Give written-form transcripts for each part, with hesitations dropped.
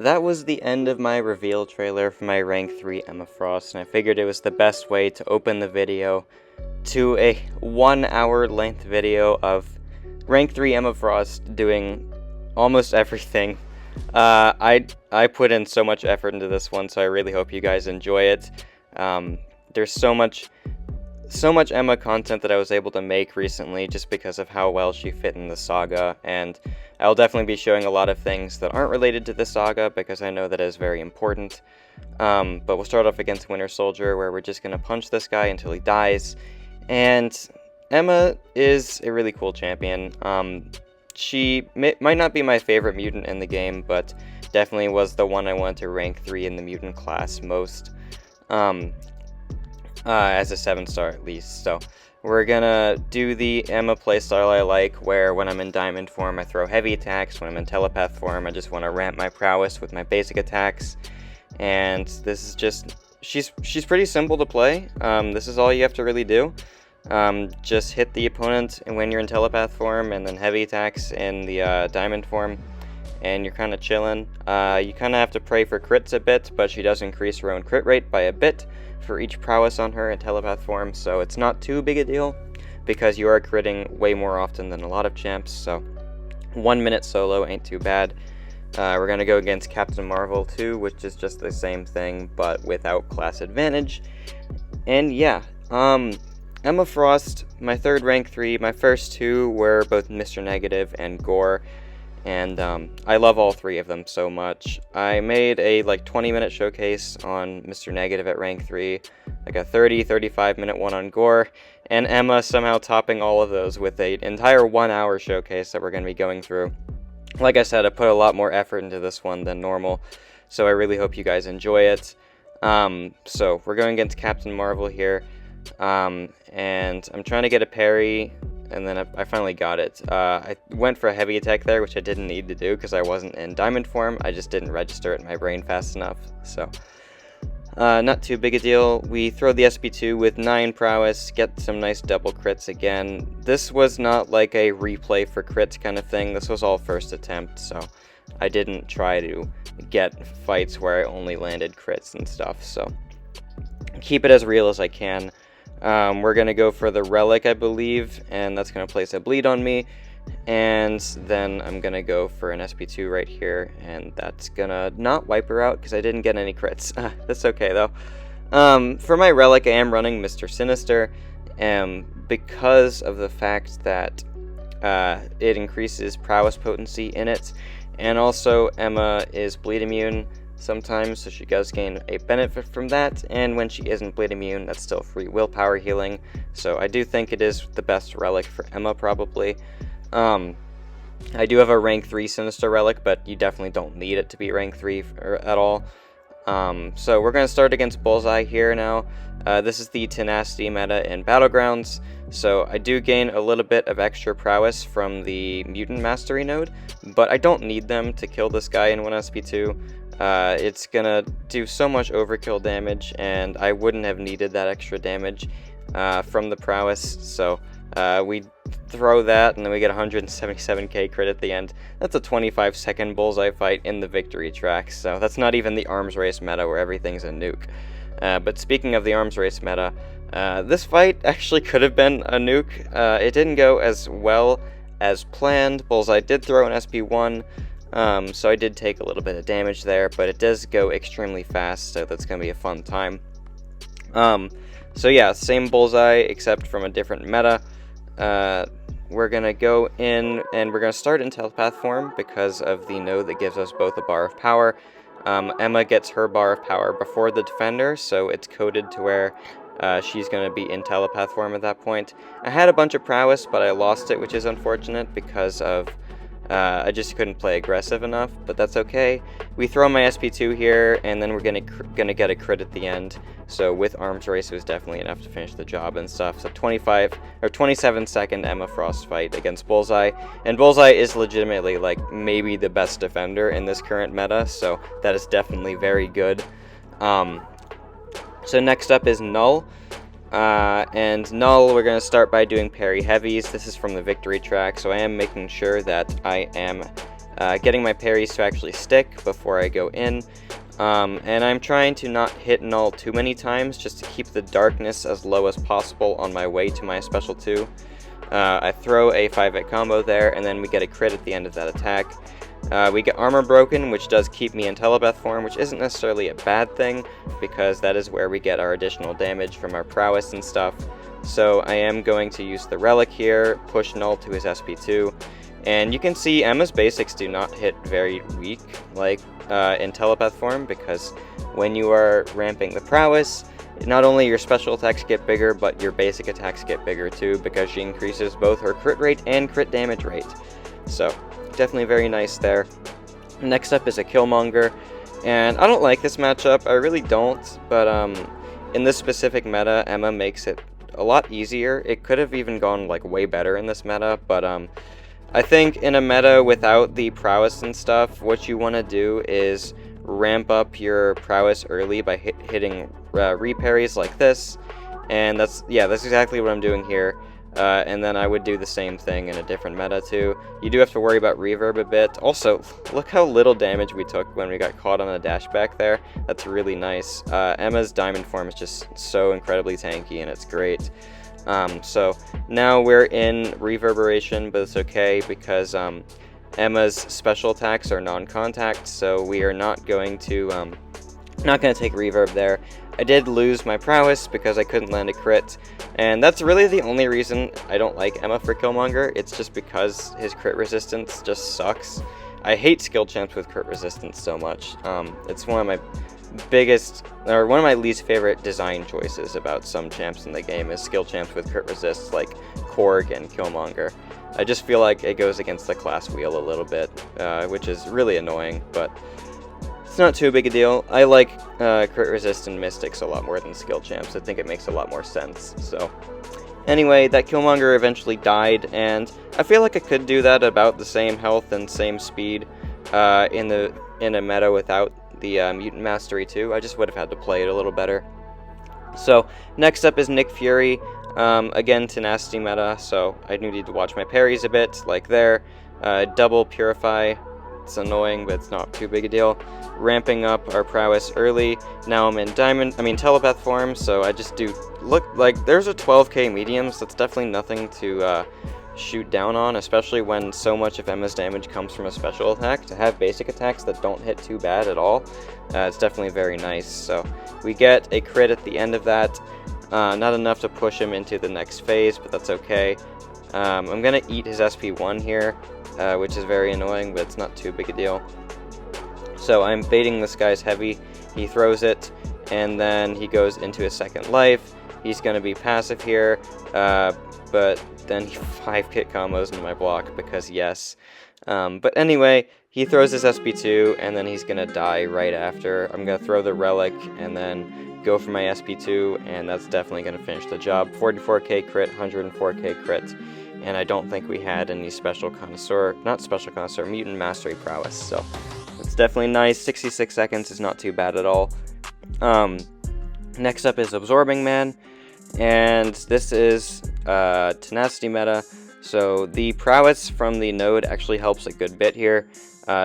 that was the end of my reveal trailer for my rank 3 Emma Frost, and I figured it was the best way to open the video to a 1 hour length video of rank 3 Emma Frost doing almost everything. I put in so much effort into this one, so I really hope you guys enjoy it. There's so much Emma content that I was able to make recently just because of how well she fit in the saga, and I'll definitely be showing a lot of things that aren't related to the saga because I know that is very important. But we'll start off against Winter Soldier, where we're just going to punch this guy until he dies. And Emma is a really cool champion. She might not be my favorite mutant in the game, but definitely was the one I wanted to rank 3 in the mutant class most. As a 7-star at least. So we're gonna do the Emma playstyle I like, where when I'm in diamond form I throw heavy attacks, when I'm in telepath form I just want to ramp my prowess with my basic attacks. And this is just, she's pretty simple to play. This is all you have to really do. Just hit the opponent and when you're in telepath form, and then heavy attacks in the diamond form, and you're kind of chilling. You kind of have to pray for crits a bit, but she does increase her own crit rate by a bit for each prowess on her in telepath form, so it's not too big a deal because you are critting way more often than a lot of champs, so 1 minute solo ain't too bad. We're going to go against Captain Marvel 2, which is just the same thing but without class advantage. And yeah, Emma Frost, my third rank 3, my first 2 were both Mr. Negative and Gore, and I love all 3 of them so much. I made a 20-minute showcase on Mr. Negative at rank 3, like a 35 minute one on Gore, and Emma somehow topping all of those with an entire 1 hour showcase that we're going to be going through. Like I said, I put a lot more effort into this one than normal, so I really hope you guys enjoy it. So we're going against Captain Marvel here, and I'm trying to get a parry, and then I finally got it. I went for a heavy attack there, which I didn't need to do because I wasn't in diamond form. I just didn't register it in my brain fast enough, so not too big a deal. We throw the SP2 with 9 prowess, get some nice double crits again. This was not like a replay for crits kind of thing. This was all first attempt, so I didn't try to get fights where I only landed crits and stuff, so keep it as real as I can. We're going to go for the Relic, I believe, and that's going to place a bleed on me, and then I'm going to go for an SP2 right here, and that's going to not wipe her out because I didn't get any crits. That's okay, though. For my Relic, I am running Mr. Sinister, because of the fact that it increases prowess potency in it, and also Emma is bleed immune sometimes, so she does gain a benefit from that, and when she isn't bleed immune, that's still free willpower healing, so I do think it is the best relic for Emma, probably. I do have a rank 3 Sinister relic, but you definitely don't need it to be rank 3 at all. So we're going to start against Bullseye here now. This is the Tenacity meta in Battlegrounds, so I do gain a little bit of extra prowess from the Mutant Mastery node, but I don't need them to kill this guy in 1SP2. It's gonna do so much overkill damage, and I wouldn't have needed that extra damage from the prowess, so we throw that, and then we get 177k crit at the end. That's a 25-second Bullseye fight in the victory track, so that's not even the arms race meta where everything's a nuke. But speaking of the arms race meta, this fight actually could have been a nuke. It didn't go as well as planned. Bullseye did throw an SP1, so I did take a little bit of damage there, but it does go extremely fast, so that's going to be a fun time. So yeah, same Bullseye, except from a different meta. We're going to go in, and we're going to start in telepath form because of the node that gives us both a bar of power. Emma gets her bar of power before the defender, so it's coded to where she's going to be in telepath form at that point. I had a bunch of prowess, but I lost it, which is unfortunate because of I just couldn't play aggressive enough, but that's okay. We throw my SP2 here, and then we're gonna get a crit at the end. So with arms race, it was definitely enough to finish the job and stuff. So 27-second Emma Frost fight against Bullseye, and Bullseye is legitimately maybe the best defender in this current meta, so that is definitely very good. So next up is Knull. And Knull, we're going to start by doing parry heavies. This is from the victory track, so I am making sure that I am getting my parries to actually stick before I go in. And I'm trying to not hit Knull too many times, just to keep the darkness as low as possible on my way to my special 2. I throw a 5-hit combo there, and then we get a crit at the end of that attack. We get armor broken, which does keep me in telepath form, which isn't necessarily a bad thing, because that is where we get our additional damage from our prowess and stuff. So I am going to use the relic here, push Knull to his SP2, and you can see Emma's basics do not hit very weak, like in telepath form, because when you are ramping the prowess, not only your special attacks get bigger, but your basic attacks get bigger too, because she increases both her crit rate and crit damage rate. So definitely very nice there. Next up is a Killmonger, and I don't like this matchup, I really don't, but in this specific meta, Emma makes it a lot easier. It could have even gone like way better in this meta, but I think in a meta without the prowess and stuff, what you want to do is ramp up your prowess early by hitting reparries like this, and that's exactly what I'm doing here. And then I would do the same thing in a different meta too. You do have to worry about reverb a bit. Also, look how little damage we took when we got caught on a dash back there. That's really nice. Emma's diamond form is just so incredibly tanky, and it's great. So now we're in reverberation, but it's okay because Emma's special attacks are non-contact, so we are not going to take reverb there. I did lose my prowess because I couldn't land a crit, and that's really the only reason I don't like Emma for Killmonger. It's just because his crit resistance just sucks. I hate skill champs with crit resistance so much. It's one of my least favorite design choices about some champs in the game is skill champs with crit resist, like Korg and Killmonger. I just feel like it goes against the class wheel a little bit, which is really annoying, but it's not too big a deal. I like crit resist and mystics a lot more than skill champs. I think it makes a lot more sense. So anyway, that Killmonger eventually died, and I feel like I could do that about the same health and same speed in a meta without the Mutant Mastery too. I just would have had to play it a little better. So next up is Nick Fury. Again, tenacity meta, so I need to watch my parries a bit, like there. Double Purify. It's annoying, but it's not too big a deal. Ramping up our prowess early. Now I'm in telepath form, so I just look like there's a 12k mediums. That's definitely nothing to shoot down on, especially when so much of Emma's damage comes from a special attack. To have basic attacks that don't hit too bad at all, it's definitely very nice. So we get a crit at the end of that. Not enough to push him into the next phase, but that's okay. I'm gonna eat his SP1 here, which is very annoying, but it's not too big a deal. So I'm baiting this guy's heavy. He throws it, and then he goes into his second life. He's gonna be passive here, but then he 5-hit combos into my block because yes. But anyway, he throws his SP2, and then he's gonna die right after. I'm gonna throw the relic, and then go for my SP2, and that's definitely gonna finish the job. 44k crit, 104k crit, and I don't think we had any mutant mastery prowess, so it's definitely nice. 66 seconds is not too bad at all. Next up is Absorbing Man, and this is tenacity meta, so the prowess from the node actually helps a good bit here,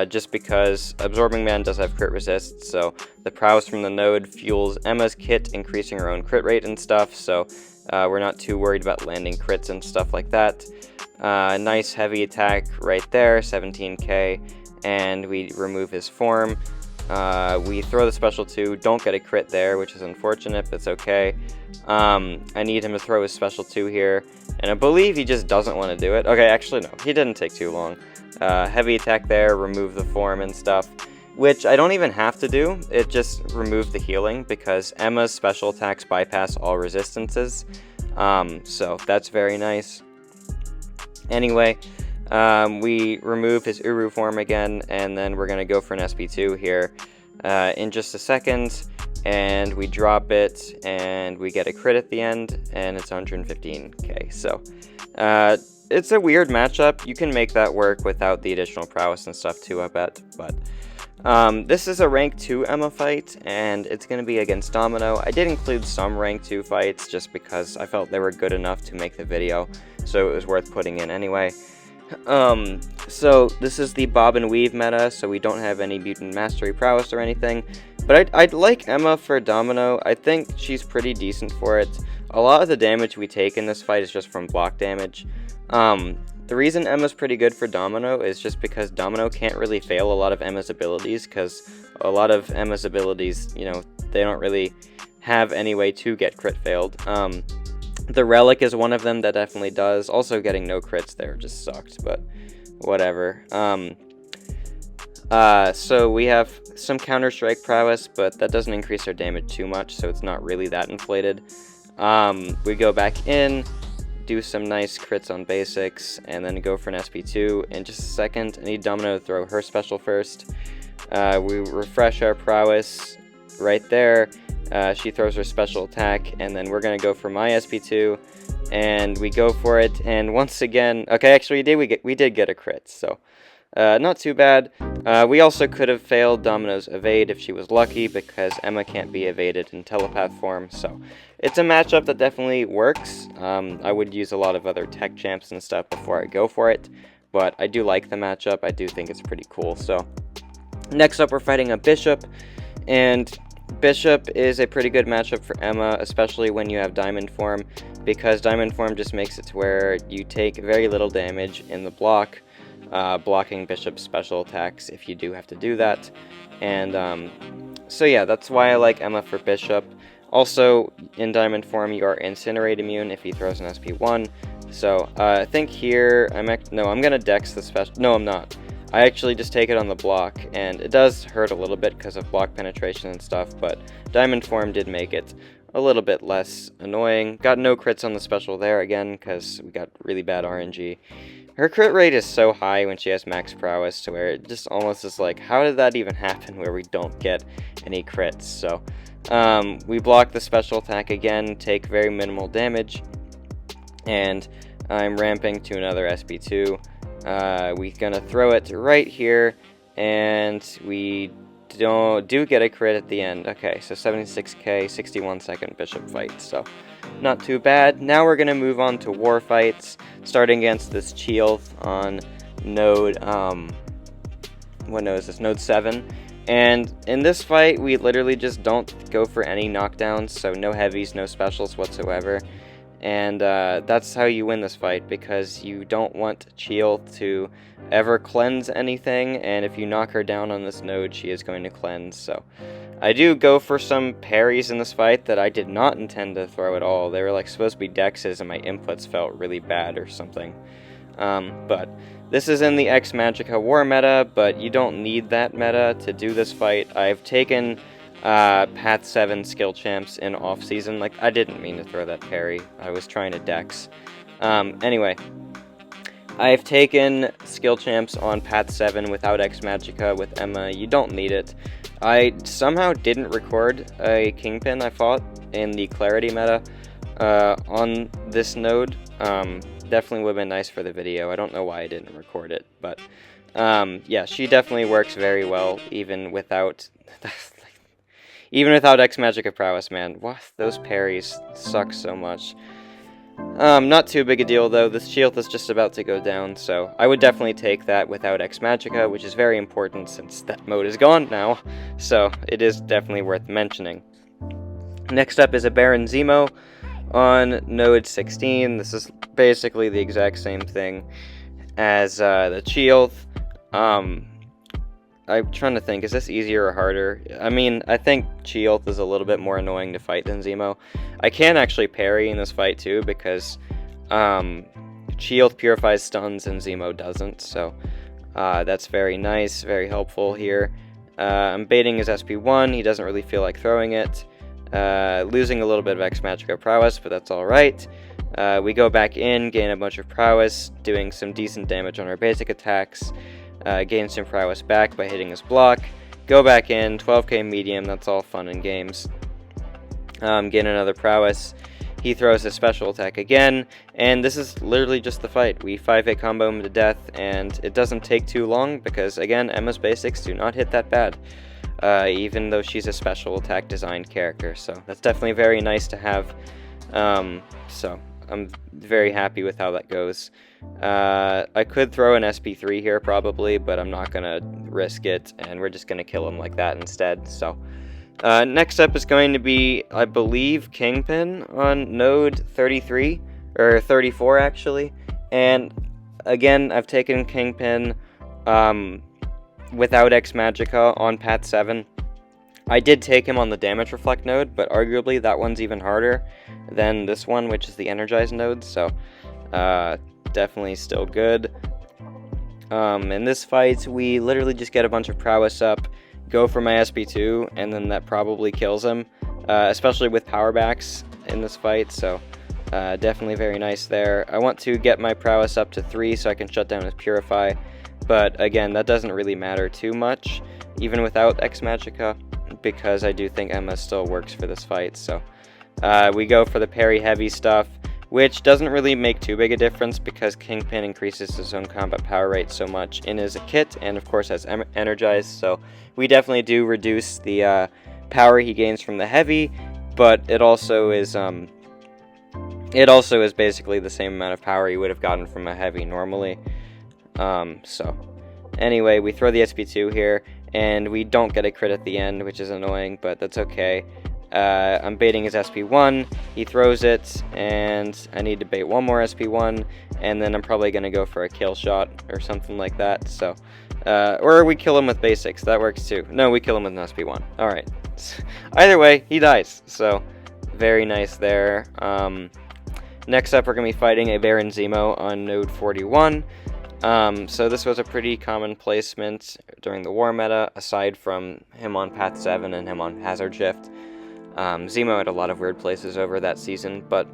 just because Absorbing Man does have crit resist, so the prowess from the node fuels Emma's kit, increasing her own crit rate and stuff, so we're not too worried about landing crits and stuff like that. Nice heavy attack right there, 17k, and we remove his form. We throw the special 2, don't get a crit there, which is unfortunate, but it's okay. I need him to throw his special 2 here, and I believe he just doesn't want to do it. Okay, actually no, he didn't take too long. Heavy attack there, remove the form and stuff, which I don't even have to do. It just removed the healing because Emma's special attacks bypass all resistances, so that's very nice. Anyway, we remove his Uru form again, and then we're going to go for an SP2 here in just a second, and we drop it, and we get a crit at the end, and it's 115k. So it's a weird matchup. You can make that work without the additional prowess and stuff too, I bet, but this is a rank 2 Emma fight, and it's going to be against Domino. I did include some rank 2 fights just because I felt they were good enough to make the video, so it was worth putting in anyway. So this is the bob and weave meta, so we don't have any mutant mastery prowess or anything. But I'd like Emma for Domino. I think she's pretty decent for it. A lot of the damage we take in this fight is just from block damage. The reason Emma's pretty good for Domino is just because Domino can't really fail a lot of Emma's abilities, because a lot of Emma's abilities, you know, they don't really have any way to get crit failed. The Relic is one of them that definitely does. Also, getting no crits there just sucked, but whatever. So we have some Counter-Strike prowess, but that doesn't increase our damage too much, so it's not really that inflated. We go back in, do some nice crits on basics, and then go for an SP2 in just a second. I need Domino to throw her special first. We refresh our prowess right there. She throws her special attack, and then we're going to go for my SP2, and we go for it, and once again, okay, actually we did get a crit, so not too bad. We also could have failed Domino's evade if she was lucky, because Emma can't be evaded in telepath form, so it's a matchup that definitely works. I would use a lot of other tech champs and stuff before I go for it, but I do like the matchup. I do think it's pretty cool. So next up, we're fighting a Bishop, and Bishop is a pretty good matchup for Emma, especially when you have Diamond Form, because Diamond Form just makes it to where you take very little damage in the block, blocking Bishop's special attacks if you do have to do that. And so yeah, that's why I like Emma for Bishop. Also, in Diamond Form, you are Incinerate immune if he throws an SP1. So I think here, I'm going to Dex the special. No, I'm not. I actually just take it on the block, and it does hurt a little bit because of block penetration and stuff, but Diamond Form did make it a little bit less annoying. Got no crits on the special there again, because we got really bad RNG. Her crit rate is so high when she has max prowess, to where it just almost is like, how did that even happen where we don't get any crits? So we block the special attack again, take very minimal damage, and I'm ramping to another SP2. We're gonna throw it right here, and we do get a crit at the end. Okay, so 76k, 61 second Bishop fight, so not too bad. Now we're gonna move on to war fights, starting against this Chee'ilth on node, what node is this? Node 7. And in this fight, we literally just don't go for any knockdowns, so no heavies, no specials whatsoever. And that's how you win this fight, because you don't want Chee'ilth to ever cleanse anything, and if you knock her down on this node, she is going to cleanse. So I do go for some parries in this fight that I did not intend to throw at all. They were like supposed to be dexes, and my inputs felt really bad or something. But this is in the X Magicka War meta, but you don't need that meta to do this fight. I've taken Path 7 skill champs in off-season. Like, I didn't mean to throw that parry. I was trying to dex. Anyway, I've taken skill champs on Path 7 without X Magicka with Emma. You don't need it. I somehow didn't record a Kingpin I fought in the Clarity meta on this node. Definitely would have been nice for the video. I don't know why I didn't record it, but yeah, she definitely works very well, even without X Magicka prowess, man. What? Those parries suck so much. Not too big a deal, though. This Chee'ilth is just about to go down, so I would definitely take that without X Magicka, which is very important since that mode is gone now, so it is definitely worth mentioning. Next up is a Baron Zemo on node 16. This is basically the exact same thing as the Chee'ilth. I'm trying to think, is this easier or harder? I mean, I think Chee'ilth is a little bit more annoying to fight than Zemo. I can actually parry in this fight too, because Chee'ilth purifies stuns and Zemo doesn't, so that's very nice, very helpful here. I'm baiting his SP1, he doesn't really feel like throwing it. Losing a little bit of X Magicka prowess, but that's alright. We go back in, gain a bunch of prowess, doing some decent damage on our basic attacks. Gain some prowess back by hitting his block. Go back in, 12k medium, that's all fun and games. Gain another prowess. He throws his special attack again, and this is literally just the fight. We 5-hit combo him to death, and it doesn't take too long, because again, Emma's basics do not hit that bad. Even though she's a special attack designed character, so that's definitely very nice to have. So I'm very happy with how that goes. I could throw an SP3 here probably, but I'm not gonna risk it, and we're just gonna kill him like that instead. So next up is going to be, I believe, Kingpin on node 33, or 34 actually, and again, I've taken Kingpin without X Magicka on path 7. I did take him on the Damage Reflect node, but arguably that one's even harder than this one, which is the Energized node, so definitely still good. In this fight, we literally just get a bunch of prowess up, go for my SP2, and then that probably kills him, especially with power backs in this fight, so definitely very nice there. I want to get my prowess up to 3 so I can shut down his Purify, but again, that doesn't really matter too much, even without X Magicka, because I do think Emma still works for this fight. So we go for the parry heavy stuff, which doesn't really make too big a difference because Kingpin increases his own combat power rate so much in his kit, and of course has energized, so we definitely do reduce the power he gains from the heavy, but it also is basically the same amount of power he would have gotten from a heavy normally. So anyway, we throw the SP2 here, and we don't get a crit at the end, which is annoying, but that's okay. I'm baiting his SP1, he throws it, and I need to bait one more SP1, and then I'm probably going to go for a kill shot or something like that, so, or we kill him with basics, that works too. No, we kill him with an SP1, alright. Either way, he dies, so, very nice there. Next up, we're going to be fighting a Baron Zemo on node 41. So this was a pretty common placement during the war meta, aside from him on path 7 and him on Hazard Shift. Zemo had a lot of weird places over that season, but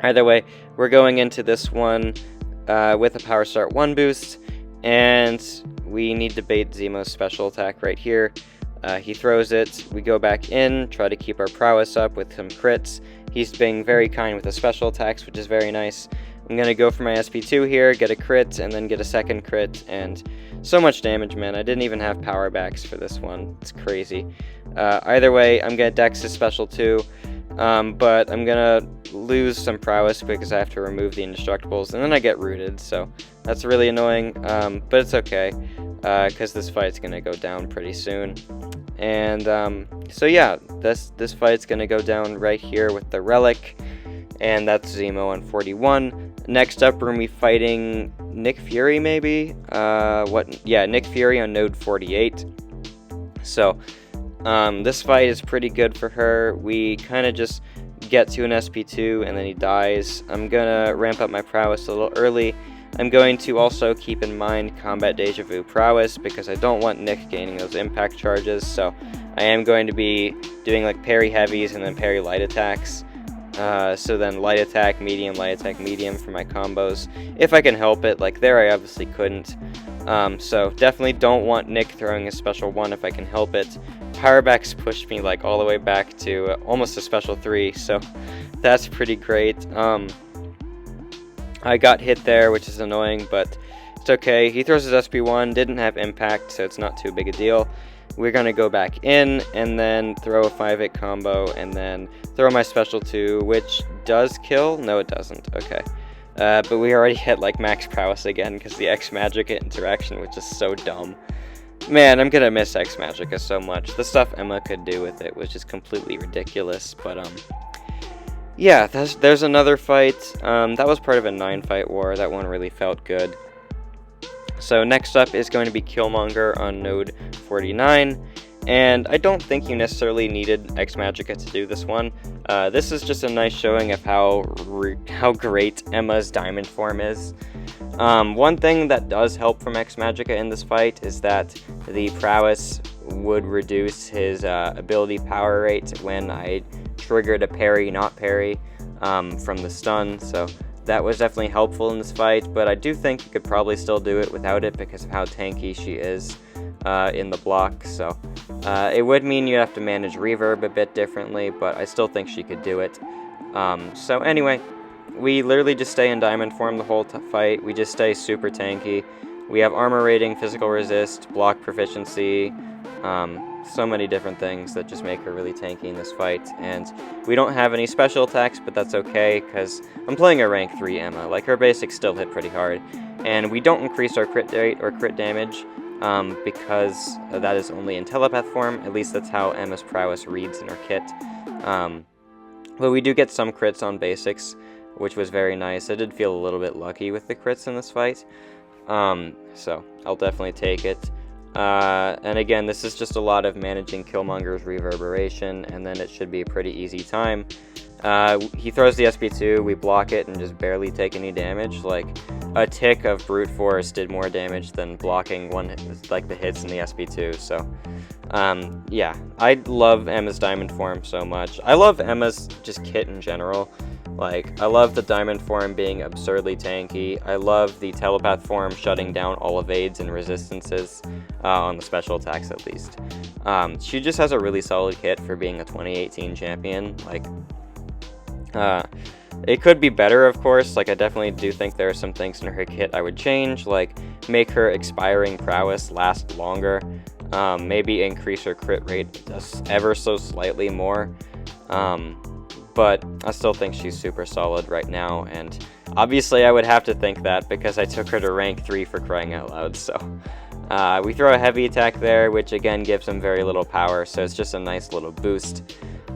either way, we're going into this one with a Power Start 1 boost, and we need to bait Zemo's special attack right here. He throws it, we go back in, try to keep our prowess up with some crits. He's being very kind with the special attacks, which is very nice. I'm going to go for my SP2 here, get a crit, and then get a second crit, and so much damage, man. I didn't even have power backs for this one. It's crazy. Either way, I'm going to dex his special too, but I'm going to lose some prowess because I have to remove the indestructibles, and then I get rooted, so that's really annoying, but it's okay, because this fight's going to go down pretty soon. And so yeah, this fight's going to go down right here with the Relic, and that's Zemo on 41. Next up, we're going to be fighting Nick Fury, maybe? Yeah, Nick Fury on node 48. So, this fight is pretty good for her. We kind of just get to an SP2, and then he dies. I'm going to ramp up my prowess a little early. I'm going to also keep in mind Combat Deja Vu prowess, because I don't want Nick gaining those impact charges, so I am going to be doing like parry heavies and then parry light attacks. So then light attack, medium for my combos, if I can help it. Like there I obviously couldn't, so definitely don't want Nick throwing a special 1 if I can help it. Powerbacks pushed me like all the way back to almost a special 3, so that's pretty great. I got hit there, which is annoying, but it's okay. He throws his SP1, didn't have impact, so it's not too big a deal. We're going to go back in, and then throw a 5-hit combo, and then throw my special 2, which does kill? No, it doesn't. Okay. But we already hit, like, max prowess again, because the X Magicka interaction, which is so dumb. Man, I'm going to miss X Magicka so much. The stuff Emma could do with it was just completely ridiculous, but, yeah, there's another fight. That was part of a 9-fight war. That one really felt good. So next up is going to be Killmonger on node 49, and I don't think you necessarily needed X Magicka to do this one. This is just a nice showing of how great Emma's diamond form is. One thing that does help from X Magicka in this fight is that the prowess would reduce his ability power rate when I triggered a parry, not parry, from the stun, so that was definitely helpful in this fight, but I do think you could probably still do it without it because of how tanky she is in the block, so it would mean you'd have to manage reverb a bit differently, but I still think she could do it. So anyway, we literally just stay in diamond form the whole fight. We just stay super tanky. We have armor rating, physical resist, block proficiency, So many different things that just make her really tanky in this fight, and we don't have any special attacks, but that's okay, because I'm playing a rank 3 Emma. Like, her basics still hit pretty hard, and we don't increase our crit rate or crit damage, because that is only in telepath form. At least that's how Emma's prowess reads in her kit. But we do get some crits on basics, which was very nice. I did feel a little bit lucky with the crits in this fight, so I'll definitely take it. And again, this is just a lot of managing Killmonger's reverberation, and then it should be a pretty easy time. He throws the SP2, we block it and just barely take any damage. Like, a tick of brute force did more damage than blocking the hits in the SP2, so yeah, I love Emma's diamond form so much. I love Emma's just kit in general. Like, I love the diamond form being absurdly tanky. I love the telepath form shutting down all evades and resistances, on the special attacks at least. She just has a really solid kit for being a 2018 champion. Like, it could be better, of course. Like, I definitely do think there are some things in her kit I would change, like make her expiring prowess last longer, maybe increase her crit rate just ever so slightly more. But I still think she's super solid right now, and obviously I would have to think that because I took her to rank 3 for crying out loud, so. We throw a heavy attack there, which again gives him very little power, so it's just a nice little boost.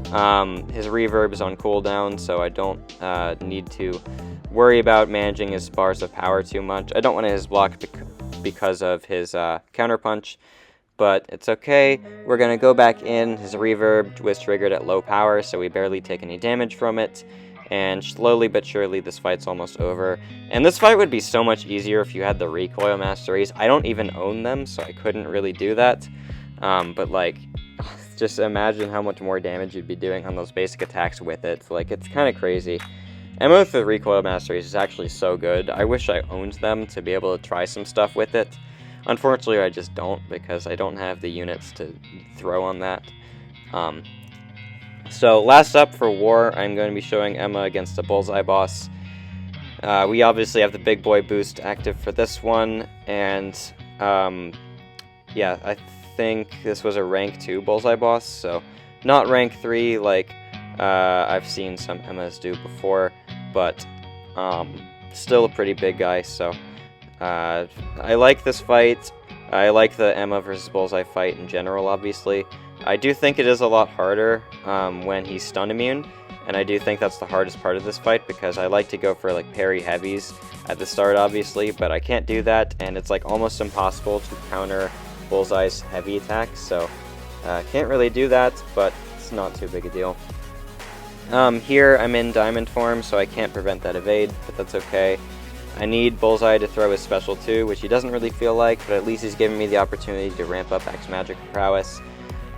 His reverb is on cooldown, so I don't need to worry about managing his bars of power too much. I don't want to his block because of his counterpunch, but it's okay. We're going to go back in. His reverb was triggered at low power, so we barely take any damage from it. And slowly but surely, this fight's almost over. And this fight would be so much easier if you had the recoil masteries. I don't even own them, so I couldn't really do that. But, like, just imagine how much more damage you'd be doing on those basic attacks with it. Like, it's kind of crazy. Emma with the recoil masteries is actually so good. I wish I owned them to be able to try some stuff with it. Unfortunately, I just don't, because I don't have the units to throw on that. So, last up for War, I'm going to be showing Emma against the Bullseye Boss. We obviously have the Big Boy boost active for this one, and yeah, I think this was a rank 2 Bullseye Boss, so not rank 3 like I've seen some Emmas do before, but still a pretty big guy, so I like this fight. I like the Emma versus Bullseye fight in general, obviously. I do think it is a lot harder when he's stun immune, and I do think that's the hardest part of this fight, because I like to go for like parry heavies at the start, obviously, but I can't do that, and it's like almost impossible to counter Bullseye's heavy attacks, so can't really do that, but it's not too big a deal. Here I'm in diamond form, so I can't prevent that evade, but that's okay. I need Bullseye to throw his special too, which he doesn't really feel like, but at least he's giving me the opportunity to ramp up X magic prowess.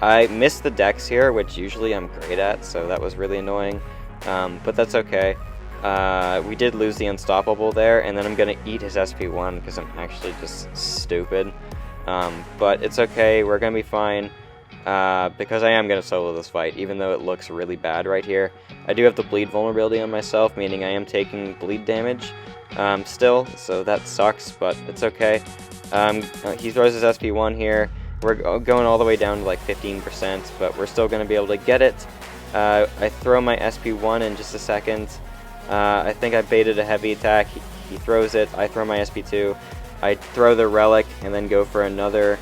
I missed the dex here, which usually I'm great at, so that was really annoying, but that's okay. We did lose the unstoppable there, and then I'm going to eat his SP1 because I'm actually just stupid. But it's okay, we're going to be fine, because I am going to solo this fight, even though it looks really bad right here. I do have the bleed vulnerability on myself, meaning I am taking bleed damage still, so that sucks, but it's okay. He throws his SP1 here. We're going all the way down to like 15%, but we're still going to be able to get it. I throw my SP1 in just a second. I think I baited a heavy attack. He throws it. I throw my SP2. I throw the relic and then go for another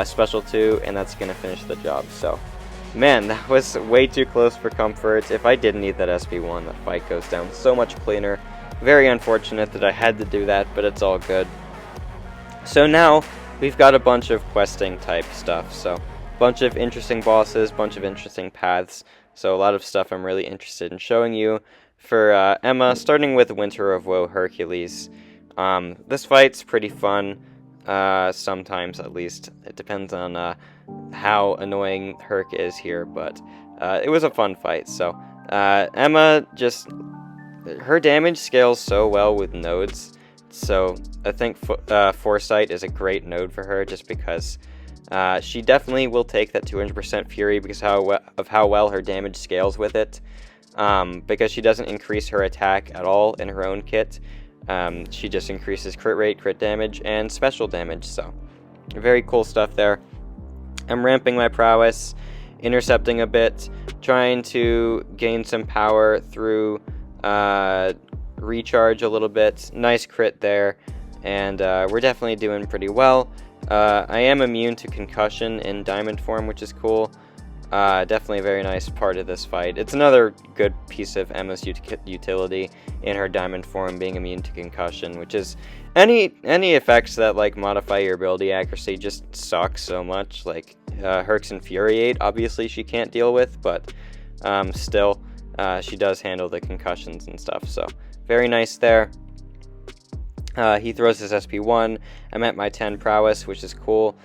special 2, and that's going to finish the job. So, man, that was way too close for comfort. If I didn't need that SP1, that fight goes down so much cleaner. Very unfortunate that I had to do that, but it's all good. So now, we've got a bunch of questing type stuff, so a bunch of interesting bosses, bunch of interesting paths, so a lot of stuff I'm really interested in showing you. For Emma, starting with Winter of Woe Hercules. This fight's pretty fun, sometimes at least. It depends on how annoying Herc is here, but it was a fun fight. So Emma just, her damage scales so well with nodes, so I think Foresight is a great node for her, just because she definitely will take that 200% Fury because of how well her damage scales with it. Because she doesn't increase her attack at all in her own kit. She just increases crit rate, crit damage, and special damage, so very cool stuff there. I'm ramping my prowess, intercepting a bit, trying to gain some power through recharge a little bit. Nice crit there, and we're definitely doing pretty well. I am immune to concussion in diamond form, which is cool. Definitely a very nice part of this fight. It's another good piece of Emma's utility in her diamond form, being immune to concussion, which is any effects that like modify your ability accuracy just suck so much. Like Herc's Infuriate, obviously she can't deal with, but still she does handle the concussions and stuff. So very nice there. He throws his SP1. I'm at my 10 prowess, which is cool.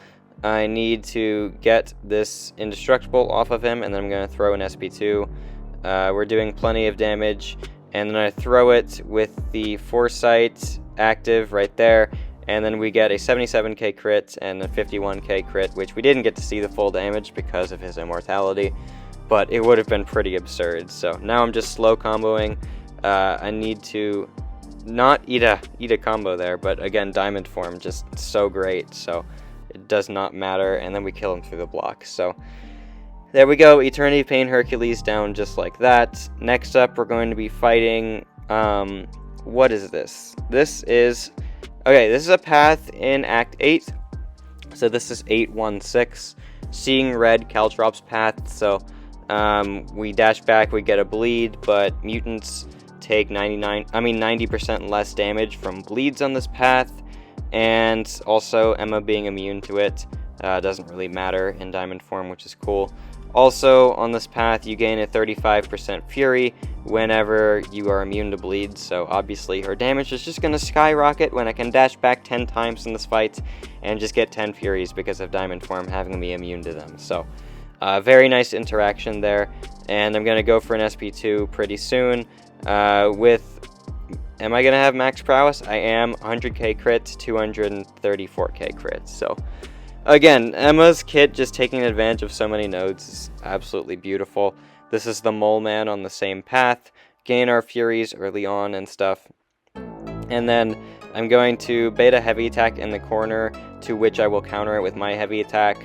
I need to get this indestructible off of him, and then I'm going to throw an SP2. We're doing plenty of damage, and then I throw it with the Foresight active right there, and then we get a 77k crit and a 51k crit, which we didn't get to see the full damage because of his immortality, but it would have been pretty absurd. So now I'm just slow comboing. I need to not eat a combo there, but again, diamond form just so great, so it does not matter, and then we kill him through the block. So there we go, Eternity Pain Hercules down just like that. Next up, we're going to be fighting, what is this? This is a path in Act 8, so this is 816, Seeing Red Caltrops Path. So we dash back, we get a bleed, but mutants take 90% less damage from bleeds on this path. And also Emma being immune to it doesn't really matter in diamond form, which is cool. Also on this path you gain a 35% fury whenever you are immune to bleed, so obviously her damage is just going to skyrocket when I can dash back 10 times in this fight and just get 10 furies because of diamond form having me immune to them. So very nice interaction there, and I'm going to go for an SP2 pretty soon Am I going to have max prowess? I am. 100k crit, 234k crit. So, again, Emma's kit just taking advantage of so many nodes is absolutely beautiful. This is the Mole Man on the same path. Gain our Furies early on and stuff. And then I'm going to beta heavy attack in the corner, to which I will counter it with my heavy attack.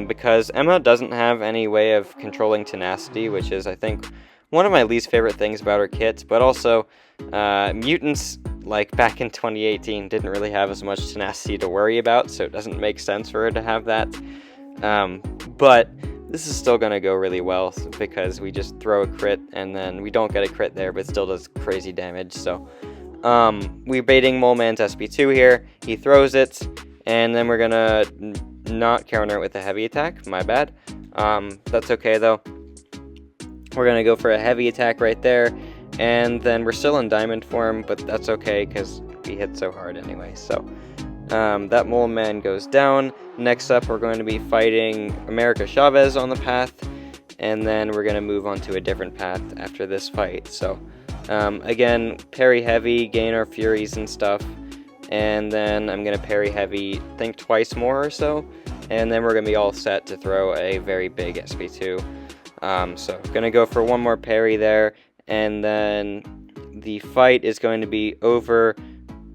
Because Emma doesn't have any way of controlling tenacity, which is, I think, one of my least favorite things about her kit, but also mutants, like back in 2018, didn't really have as much tenacity to worry about, so it doesn't make sense for her to have that. But this is still going to go really well, because we just throw a crit, and then we don't get a crit there, but it still does crazy damage. So we're baiting Mole Man's SP2 here, he throws it, and then we're going to not counter it with a heavy attack, my bad. That's okay though. We're going to go for a heavy attack right there, and then we're still in diamond form, but that's okay because we hit so hard anyway. So that Mole Man goes down. Next up, we're going to be fighting America Chavez on the path, and then we're going to move on to a different path after this fight. So again, parry heavy, gain our Furies and stuff, and then I'm going to parry heavy, I think twice more or so, and then we're going to be all set to throw a very big SP2. So gonna go for one more parry there, and then the fight is going to be over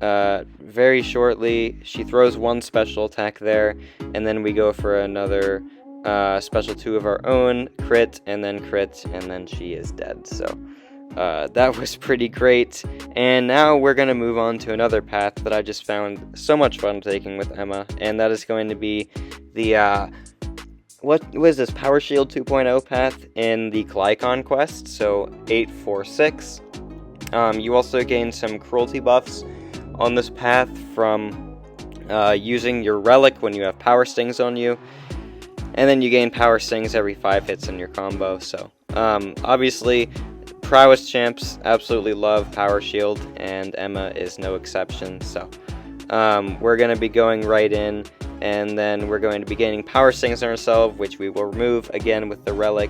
very shortly. She throws one special attack there, and then we go for another special 2 of our own, crit, and then she is dead. So that was pretty great, and now we're gonna move on to another path that I just found so much fun taking with Emma, and that is going to be the what is this, Power Shield 2.0 path in the Glykhan quest, so 846. You also gain some cruelty buffs on this path from using your relic when you have power stings on you, and then you gain power stings every 5 hits in your combo. So obviously prowess champs absolutely love Power Shield, and Emma is no exception. So we're going to be going right in, and then we're going to be gaining power stings on ourselves, which we will remove again with the relic.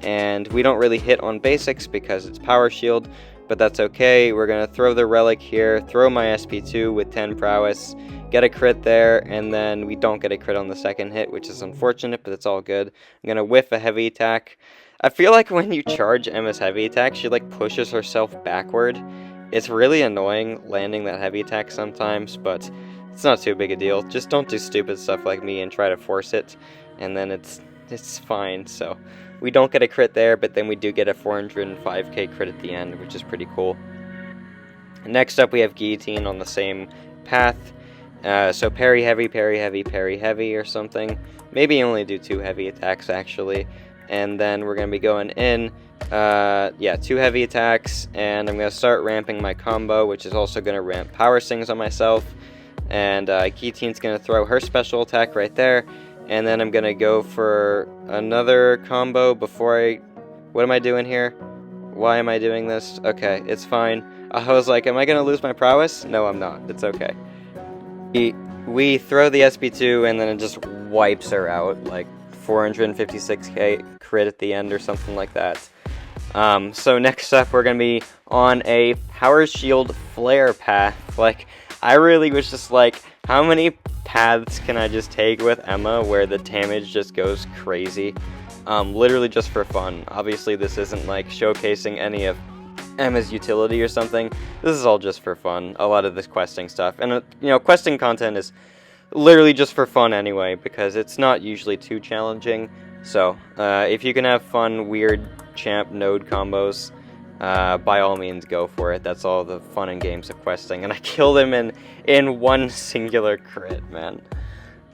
And we don't really hit on basics because it's Power Shield, but that's okay. We're going to throw the relic here, throw my SP2 with 10 prowess, get a crit there, and then we don't get a crit on the second hit, which is unfortunate, but it's all good. I'm going to whiff a heavy attack. I feel like when you charge Emma's heavy attack, she like pushes herself backward. It's really annoying landing that heavy attack sometimes, but it's not too big a deal. Just don't do stupid stuff like me and try to force it. and then it's fine. So we don't get a crit there, but then we do get a 405k crit at the end, which is pretty cool. Next up, we have Guillotine on the same path. So parry heavy, parry heavy, parry heavy, or something. Maybe only do 2 heavy attacks, actually. And then we're going to be going in, 2 heavy attacks, and I'm going to start ramping my combo, which is also going to ramp Power Stings on myself. And Guillotine's going to throw her special attack right there. And then I'm going to go for another combo before I... What am I doing here? Why am I doing this? Okay, it's fine. I was like, am I going to lose my prowess? No, I'm not. It's okay. We throw the SP2 and then it just wipes her out, like 456k crit at the end or something like that. So next up we're going to be on a Power Shield Flare path. Like, I really was just like, how many paths can I just take with Emma where the damage just goes crazy? Literally just for fun. Obviously this isn't like showcasing any of Emma's utility or something. This is all just for fun, a lot of this questing stuff. And, you know, questing content is literally just for fun anyway, because it's not usually too challenging. So, if you can have fun, weird champ node combos, by all means go for it. That's all the fun and games of questing. And I killed him in one singular crit, man.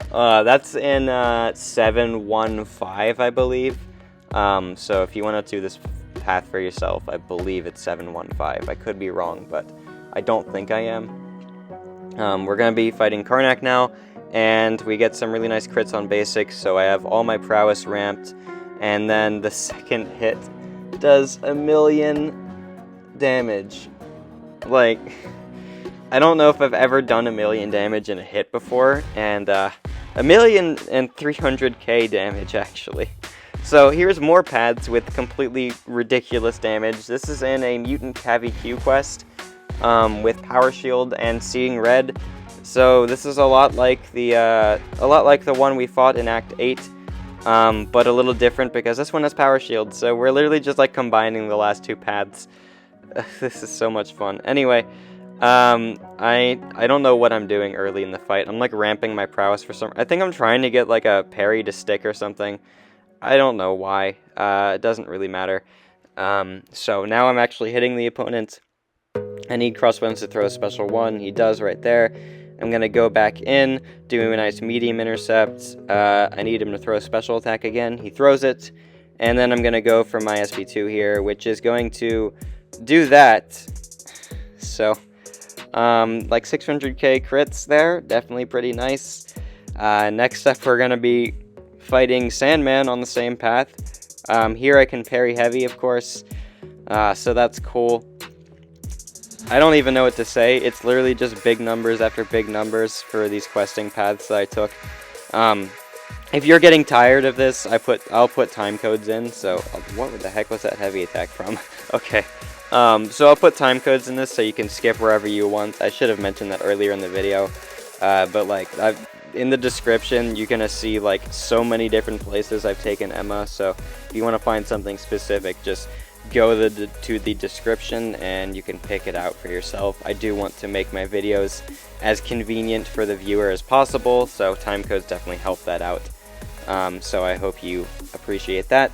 That's in 715, I believe. So if you want to do this path for yourself, I believe it's 715. I could be wrong, but I don't think I am. We're going to be fighting Karnak now, and we get some really nice crits on basics, so I have all my prowess ramped, and then the second hit does 1,000,000 damage. Like, I don't know if I've ever done 1,000,000 damage in a hit before, and 1,300k damage actually. So here's more paths with completely ridiculous damage. This is in a Mutant CAV-Q quest with Power Shield and Seeing Red. So this is a lot like the one we fought in Act 8, but a little different because this one has Power Shield. So we're literally just like combining the last 2 paths. This is so much fun. Anyway, I don't know what I'm doing early in the fight. I'm like ramping my prowess for some. I think I'm trying to get like a parry to stick or something. I don't know why. It doesn't really matter. So now I'm actually hitting the opponent. I need Crossbones to throw a special 1. He does right there. I'm going to go back in, do a nice medium intercept. I need him to throw a special attack again. He throws it. And then I'm going to go for my SP2 here, which is going to do that. So, like 600k crits there. Definitely pretty nice. Next up, we're going to be fighting Sandman on the same path. Here I can parry heavy, of course, so that's cool. I don't even know what to say. It's literally just big numbers after big numbers for these questing paths that I took. If you're getting tired of this, I'll put time codes in. So what the heck was that heavy attack from? Okay, so I'll put time codes in this so you can skip wherever you want. I should have mentioned that earlier in the video, but like in the description, you're gonna see like so many different places I've taken Emma, so if you want to find something specific, just go to the description and you can pick it out for yourself. I do want to make my videos as convenient for the viewer as possible, so time codes definitely help that out. So I hope you appreciate that.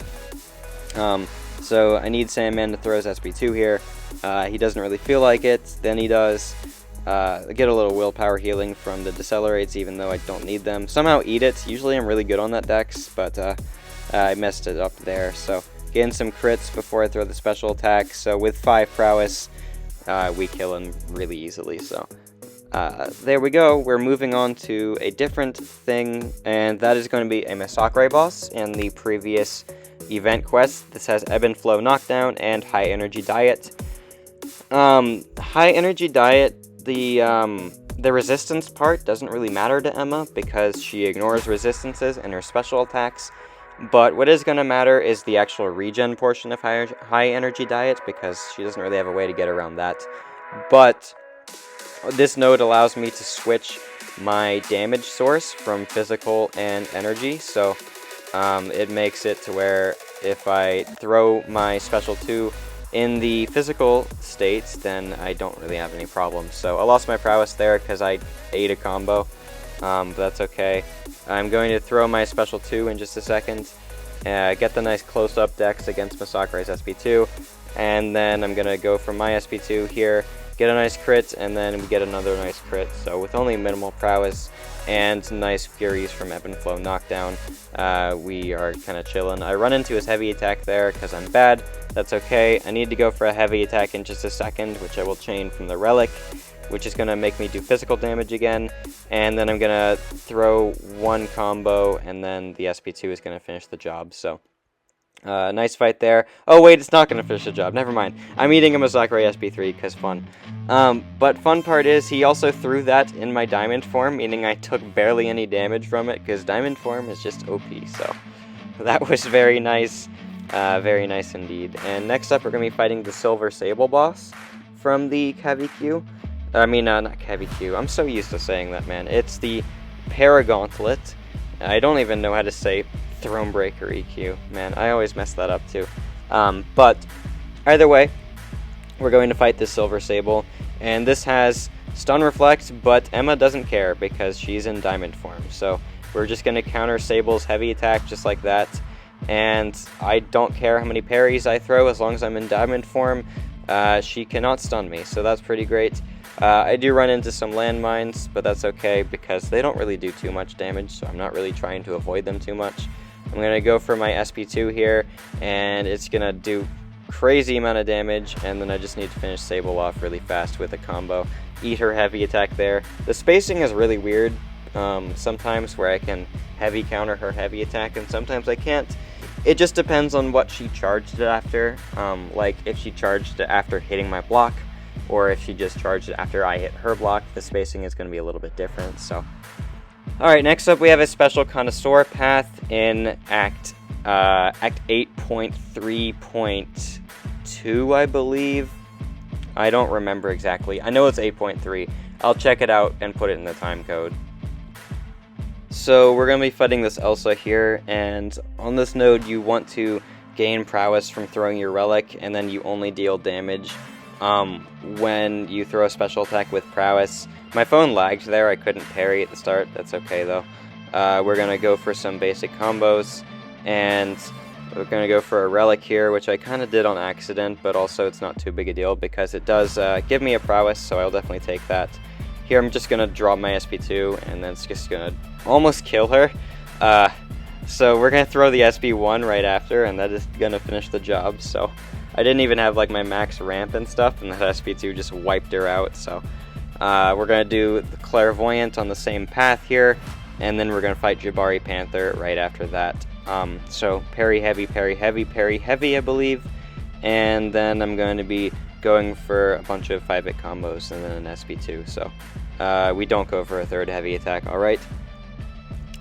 So I need Sandman to throw his SP2 here. He doesn't really feel like it, then he does. Get a little willpower healing from the decelerates, even though I don't need them. Somehow eat it. Usually I'm really good on that dex, but I messed it up there. So getting some crits before I throw the special attack. So with 5 prowess, we kill him really easily. So there we go. We're moving on to a different thing, and that is going to be a Masacre boss in the previous event quest. This has Ebb and Flow knockdown and high energy diet. High energy diet, the resistance part doesn't really matter to Emma because she ignores resistances in her special attacks, but what is going to matter is the actual regen portion of high energy diet, because she doesn't really have a way to get around that. But this node allows me to switch my damage source from physical and energy, so it makes it to where if I throw my special 2 in the physical states, then I don't really have any problems. So I lost my prowess there because I ate a combo, but that's okay. I'm going to throw my special 2 in just a second, get the nice close-up dex against Masacre's SP2, and then I'm going to go for my SP2 here, get a nice crit, and then we get another nice crit. So with only minimal prowess and nice Furies from Ebb and Flow knockdown, we are kind of chilling. I run into his heavy attack there because I'm bad. That's okay. I need to go for a heavy attack in just a second, which I will chain from the relic, which is going to make me do physical damage again, and then I'm going to throw one combo, and then the SP2 is going to finish the job. So nice fight there. Oh wait, it's not going to finish the job. Never mind. I'm eating a Masacre SP3 because fun. But fun part is he also threw that in my diamond form, meaning I took barely any damage from it because diamond form is just OP. So that was very nice. Very nice indeed. And next up we're going to be fighting the Silver Sable Boss from the KVQ. I mean, not KVQ. I'm so used to saying that, man. It's the Paraguantlet. I don't even know how to say Thronebreaker EQ. Man, I always mess that up too. But either way, we're going to fight this Silver Sable. And this has Stun Reflect, but Emma doesn't care because she's in Diamond form. So we're just going to counter Sable's heavy attack just like that. And I don't care how many parries I throw as long as I'm in Diamond form. She cannot stun me, so that's pretty great. I do run into some landmines, but that's okay because they don't really do too much damage, so I'm not really trying to avoid them too much. I'm going to go for my SP2 here, and it's going to do crazy amount of damage, and then I just need to finish Sable off really fast with a combo. Eat her heavy attack there. The spacing is really weird sometimes, where I can heavy counter her heavy attack, and sometimes I can't. It just depends on what she charged it after, like if she charged it after hitting my block, or if she just charged it after I hit her block, the spacing is going to be a little bit different. So, alright, next up we have a special Connoisseur path in Act 8.3.2, I believe. I don't remember exactly. I know it's 8.3. I'll check it out and put it in the time code. So we're going to be fighting this Elsa here, and on this node you want to gain prowess from throwing your relic, and then you only deal damage when you throw a special attack with prowess. My phone lagged there, I couldn't parry at the start, that's okay though. We're going to go for some basic combos, and we're going to go for a relic here, which I kind of did on accident, but also it's not too big a deal because it does give me a prowess, so I'll definitely take that. Here I'm just going to drop my SP2, and then it's just going to almost kill her. So we're going to throw the SP1 right after, and that is going to finish the job. So I didn't even have like my max ramp and stuff, and that SP2 just wiped her out. So we're going to do the Clairvoyant on the same path here, and then we're going to fight Jabari Panther right after that. So parry heavy, parry heavy, parry heavy, I believe. And then I'm going to be going for a bunch of 5-hit combos and then an SP2. So we don't go for a third heavy attack, alright?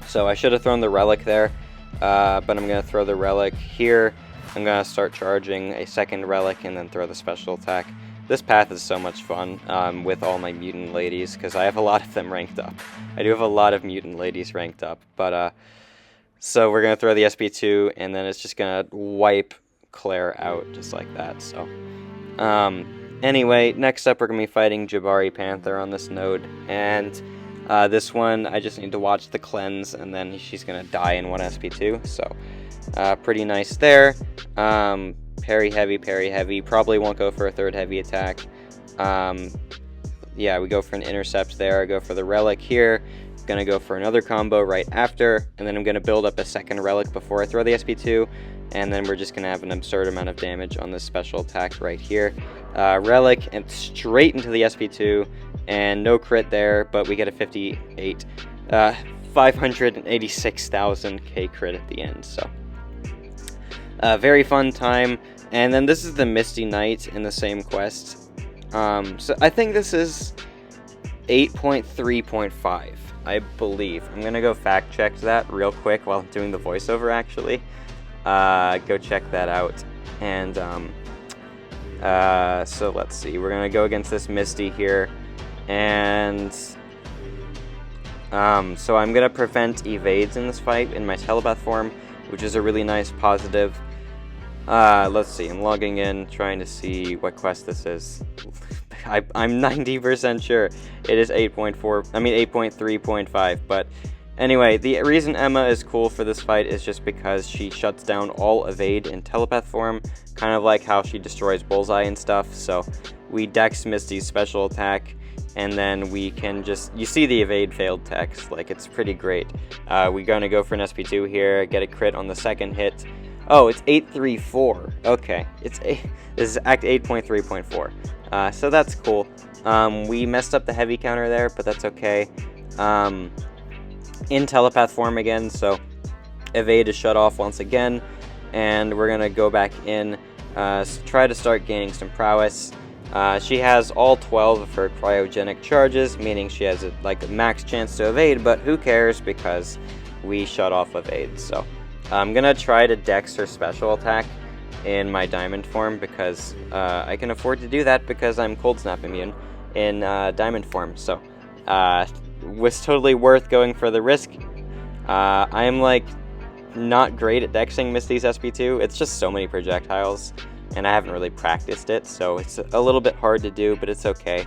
So I should have thrown the relic there, but I'm going to throw the relic here. I'm going to start charging a second relic and then throw the special attack. This path is so much fun with all my mutant ladies, because I have a lot of them ranked up. I do have a lot of mutant ladies ranked up, but so we're going to throw the SP2, and then it's just going to wipe Claire out just like that. So anyway, next up we're going to be fighting Jabari Panther on this node, and this one I just need to watch the cleanse, and then she's going to die in one SP2, so pretty nice there. Parry heavy, probably won't go for a third heavy attack. Yeah, we go for an intercept there, I go for the relic here, gonna go for another combo right after, and then I'm gonna build up a second relic before I throw the SP2, and then we're just gonna have an absurd amount of damage on this special attack right here. Relic and straight into the SP2, and no crit there, but we get a 586,000 K crit at the end, so very fun time. And then this is the Misty Knight in the same quest. So I think this is 8.3.5, I believe. I'm gonna go fact check that real quick while I'm doing the voiceover, actually. Go check that out. And so let's see, we're gonna go against this Misty here, and so I'm gonna prevent evades in this fight in my telepath form, which is a really nice positive. Let's see, I'm logging in, trying to see what quest this is. I'm 90% sure it is 8.3.5, but Anyway, the reason Emma is cool for this fight is just because she shuts down all evade in telepath form, kind of like how she destroys Bullseye and stuff. So we dex Misty's special attack, and then we can just, you see the evade failed text, like it's pretty great. We're gonna go for an SP2 here, get a crit on the second hit. Oh, it's 834. Okay, this is Act 8.3.4. So that's cool. We messed up the heavy counter there, but that's okay. In telepath form again, so evade is shut off once again, and we're gonna go back in, try to start gaining some prowess. She has all 12 of her cryogenic charges, meaning she has a max chance to evade, but who cares because we shut off evade. So I'm gonna try to dex her special attack in my diamond form because I can afford to do that because I'm cold snap immune in diamond form. So was totally worth going for the risk. I am not great at dexing Misty's SP2. It's just so many projectiles, and I haven't really practiced it, so it's a little bit hard to do, but it's okay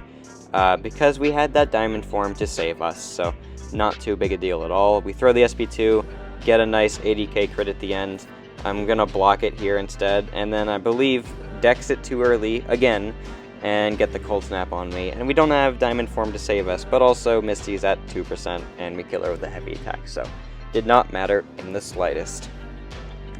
because we had that diamond form to save us, so not too big a deal at all. We throw the SP2, get a nice 80k crit at the end. I'm gonna block it here instead, and then I believe dex it too early again and get the cold snap on me, and we don't have diamond form to save us, but also Misty's at 2% and we kill her with a heavy attack, so did not matter in the slightest.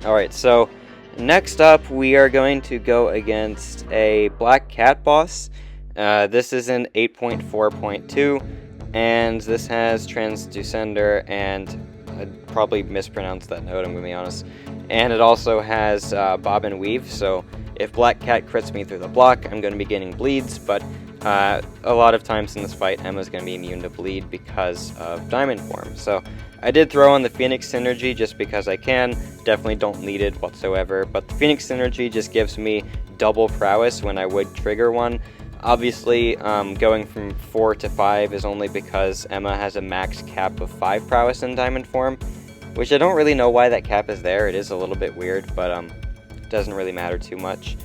Alright, so next up we are going to go against a Black Cat boss. This is in 8.4.2, and this has Transducender, and I probably mispronounced that note, I'm gonna be honest, and it also has Bob and Weave, so if Black Cat crits me through the block, I'm going to be getting bleeds, but a lot of times in this fight, Emma's going to be immune to bleed because of diamond form. So I did throw on the Phoenix Synergy just because I can. Definitely don't need it whatsoever, but the Phoenix Synergy just gives me double prowess when I would trigger one. Obviously, going from 4 to 5 is only because Emma has a max cap of 5 prowess in diamond form, which I don't really know why that cap is there. It is a little bit weird, but doesn't really matter too much.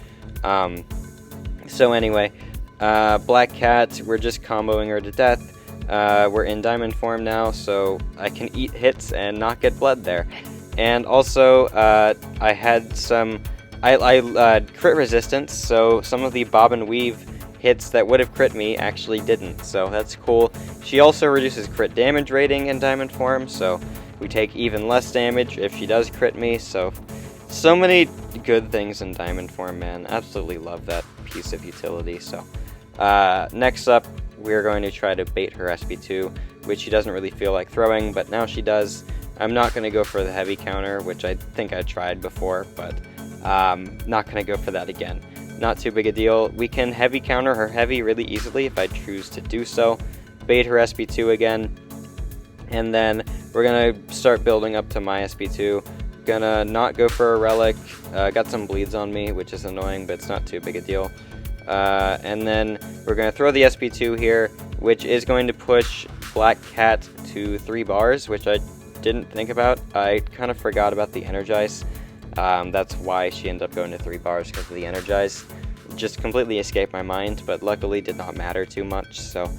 So anyway, Black Cat, we're just comboing her to death. We're in diamond form now, so I can eat hits and not get bled there. And also, I had some crit resistance, so some of the Bob and Weave hits that would have crit me actually didn't, so that's cool. She also reduces crit damage rating in diamond form, so we take even less damage if she does crit me, so many good things in diamond form, man. Absolutely love that piece of utility. So next up, we're going to try to bait her SP2, which she doesn't really feel like throwing, but now she does. I'm not going to go for the heavy counter, which I think I tried before, but not going to go for that again. Not too big a deal. We can heavy counter her heavy really easily if I choose to do so. Bait her SP2 again, and then we're going to start building up to my SP2. Gonna not go for a relic. Got some bleeds on me, which is annoying, but it's not too big a deal. And then we're gonna throw the SP2 here, which is going to push Black Cat to 3 bars, which I didn't think about. I kind of forgot about the Energize. That's why she ended up going to 3 bars, because of the Energize. Just completely escaped my mind, but luckily did not matter too much. So,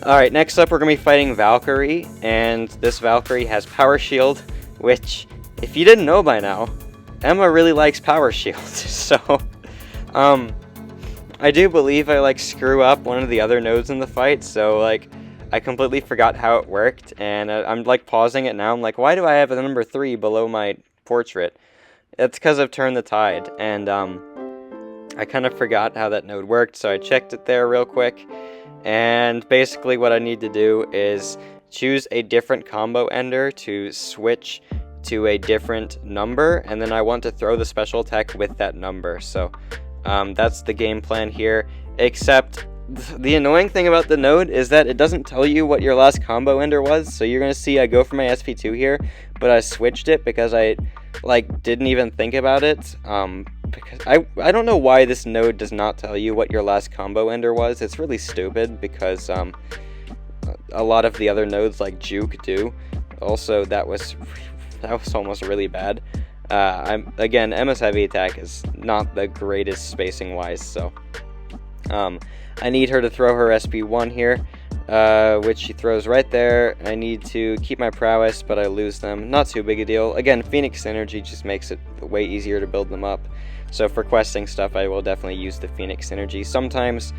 alright, next up we're gonna be fighting Valkyrie, and this Valkyrie has Power Shield, which, if you didn't know by now, Emma really likes Power Shield, so, I do believe I, screw up one of the other nodes in the fight, so, I completely forgot how it worked, and I'm, pausing it now, I'm like, why do I have a number 3 below my portrait? It's because I've turned the tide, and, I kind of forgot how that node worked, so I checked it there real quick, and basically what I need to do is choose a different combo ender to switch to a different number, and then I want to throw the special attack with that number. So that's the game plan here, except the annoying thing about the node is that it doesn't tell you what your last combo ender was. So you're gonna see I go for my SP2 here, but I switched it because I didn't even think about it, because I don't know why this node does not tell you what your last combo ender was. It's really stupid because a lot of the other nodes like Juke do. Also, that was almost really bad. Again, Emma's heavy attack is not the greatest spacing wise, so I need her to throw her SP1 here, which she throws right there. I need to keep my prowess, but I lose them. Not too big a deal. Again, Phoenix Synergy just makes it way easier to build them up. So for questing stuff, I will definitely use the Phoenix Synergy. Sometimes,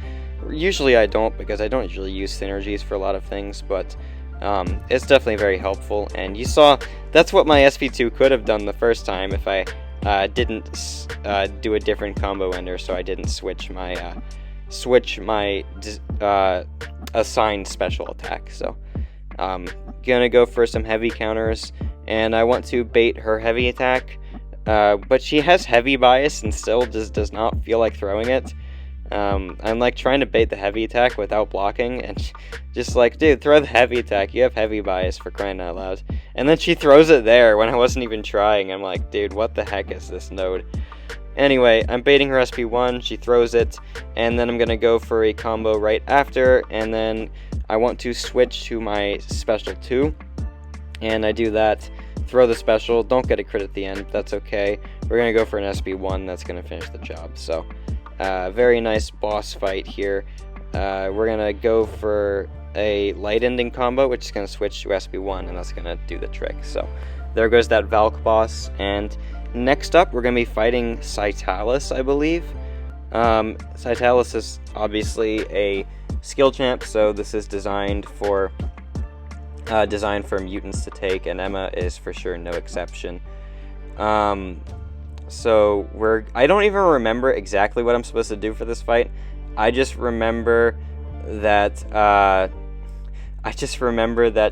usually I don't, because I don't usually use synergies for a lot of things, but it's definitely very helpful. And you saw, that's what my SP2 could have done the first time if I didn't do a different combo ender, so I didn't switch my assigned special attack. So gonna go for some heavy counters, and I want to bait her heavy attack, but she has heavy bias and still just does not feel like throwing it. I'm like trying to bait the heavy attack without blocking, and just like, dude, throw the heavy attack, you have heavy bias, for crying out loud. And then she throws it there when I wasn't even trying. I'm like, dude, what the heck is this node? Anyway, I'm baiting her SP1, she throws it, and then I'm gonna go for a combo right after, and then I want to switch to my special 2, and I do that, throw the special, don't get a crit at the end, that's okay. We're gonna go for an SP1, that's gonna finish the job. So very nice boss fight here. We're gonna go for a light ending combo, which is gonna switch to SP1, and that's gonna do the trick. So there goes that Valk boss, and next up we're gonna be fighting Scytalis, I believe. Scytalis is obviously a skill champ, so this is designed for mutants to take, and Emma is for sure no exception. So I don't even remember exactly what I'm supposed to do for this fight. I just remember that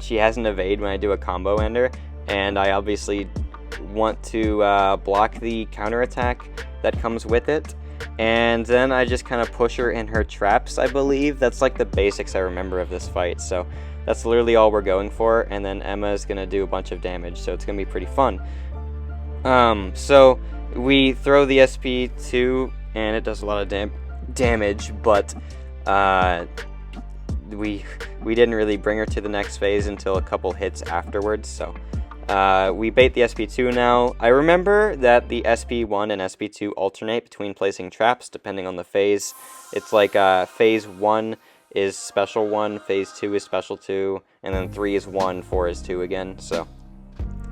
she has an evade when I do a combo ender, and I obviously want to block the counterattack that comes with it, and then I just kind of push her in her traps, I believe. That's like the basics I remember of this fight, so that's literally all we're going for, and then Emma is going to do a bunch of damage, so it's going to be pretty fun. So we throw the SP2, and it does a lot of damage, but we didn't really bring her to the next phase until a couple hits afterwards, so we bait the SP2 now. I remember that the SP1 and SP2 alternate between placing traps depending on the phase. It's like phase 1 is special 1, phase 2 is special 2, and then 3 is 1, 4 is 2 again. So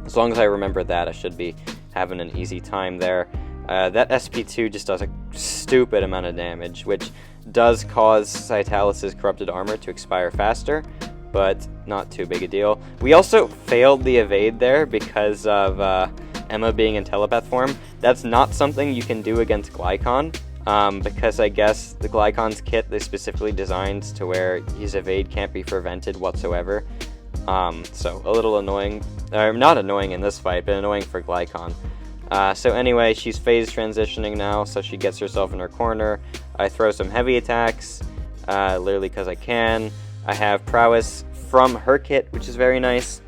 as long as I remember that, I should be having an easy time there. That SP2 just does a stupid amount of damage, which does cause Scytalis' corrupted armor to expire faster, but not too big a deal. We also failed the evade there because of Emma being in telepath form. That's not something you can do against Glykhan, because I guess the Glykhan's kit is specifically designed to where his evade can't be prevented whatsoever. So a little annoying, or not annoying in this fight, but annoying for Glykhan. So anyway, she's phase transitioning now, so she gets herself in her corner. I throw some heavy attacks, literally because I can. I have prowess from her kit, which is very nice.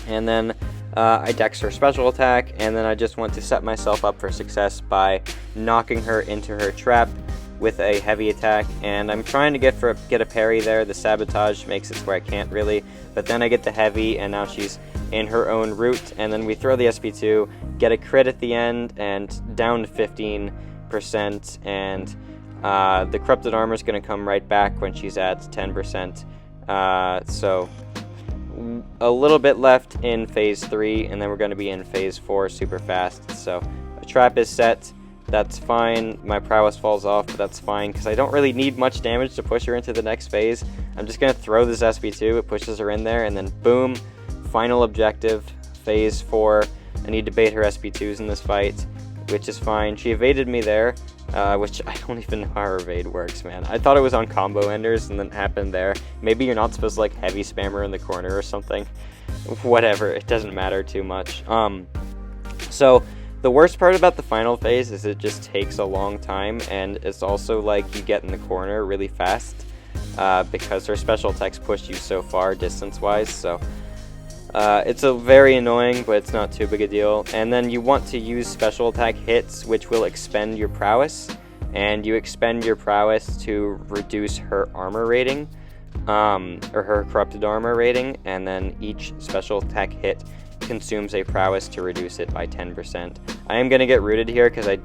And then I dex her special attack, and then I just want to set myself up for success by knocking her into her trap with a heavy attack. And I'm trying to get a parry there. The sabotage makes it where I can't really, but then I get the heavy, and now she's in her own route, and then we throw the SP2, get a crit at the end, and down to 15%, and the corrupted armor is going to come right back when she's at 10%. So a little bit left in phase 3, and then we're going to be in phase 4 super fast. So a trap is set, that's fine. My prowess falls off, but that's fine because I don't really need much damage to push her into the next phase. I'm just going to throw this SP2, it pushes her in there, and then boom, final objective, phase 4. I need to bait her SP2s in this fight, which is fine. She evaded me there, which I don't even know how her evade works, man. I thought it was on combo enders, and then it happened there. Maybe you're not supposed to like heavy spam her in the corner or something. Whatever, it doesn't matter too much. So the worst part about the final phase is it just takes a long time, and it's also like you get in the corner really fast, because her special attacks push you so far distance-wise, so it's a very annoying, but it's not too big a deal. And then you want to use special attack hits, which will expend your prowess, and you expend your prowess to reduce her armor rating, or her corrupted armor rating, and then each special attack hit consumes a prowess to reduce it by 10%. I am going to get rooted here because I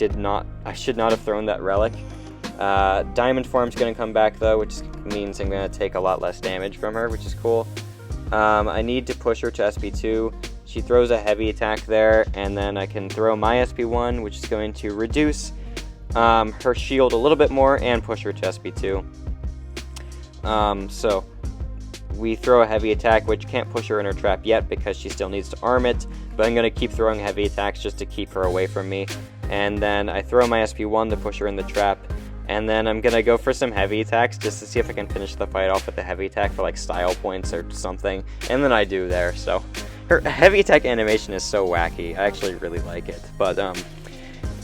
should not have thrown that relic Diamond form's going to come back though, which means I'm going to take a lot less damage from her, which is cool. I need to push her to SP2. She throws a heavy attack there, and then I can throw my SP1, which is going to reduce her shield a little bit more and push her to SP2. So we throw a heavy attack, which can't push her in her trap yet because she still needs to arm it, but I'm going to keep throwing heavy attacks just to keep her away from me. And then I throw my SP1 to push her in the trap, and then I'm going to go for some heavy attacks just to see if I can finish the fight off with a heavy attack for like style points or something, and then I do there. So her heavy attack animation is so wacky. I actually really like it. But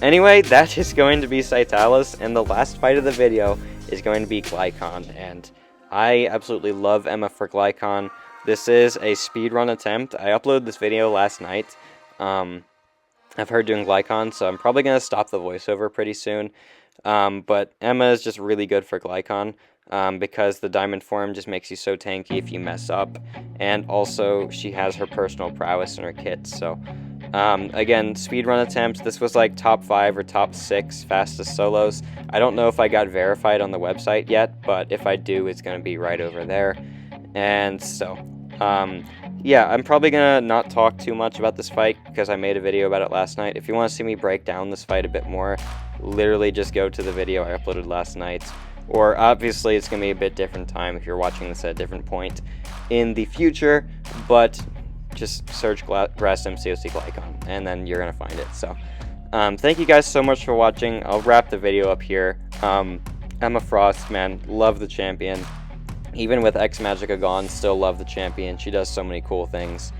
anyway, that is going to be Scytalis, and the last fight of the video is going to be Glykhan, and I absolutely love Emma for Glykhan. This is a speedrun attempt. I uploaded this video last night of her doing Glykhan, so I'm probably going to stop the voiceover pretty soon. But Emma is just really good for Glykhan because the diamond form just makes you so tanky if you mess up, and also she has her personal prowess in her kit. So again, speedrun attempts. This was like top 5 or top 6 fastest solos. I don't know if I got verified on the website yet, but if I do, it's going to be right over there. And so yeah, I'm probably gonna not talk too much about this fight because I made a video about it last night. If you want to see me break down this fight a bit more, literally just go to the video I uploaded last night. Or obviously it's gonna be a bit different time if you're watching this at a different point in the future, but just search Grass MCoC Glykhan and then you're gonna find it. So thank you guys so much for watching. I'll wrap the video up here. Emma Frost, man, love the champion. Even with X Magicka gone, still love the champion. She does so many cool things,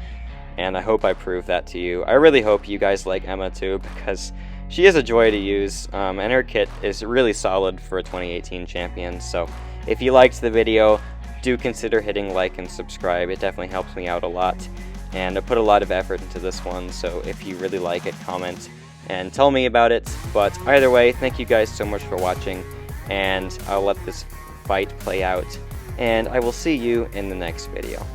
and I hope I prove that to you. I really hope you guys like Emma too, because she is a joy to use, and her kit is really solid for a 2018 champion. So if you liked the video, do consider hitting like and subscribe. It definitely helps me out a lot, and I put a lot of effort into this one, so if you really like it, comment and tell me about it. But either way, thank you guys so much for watching, and I'll let this fight play out, and I will see you in the next video.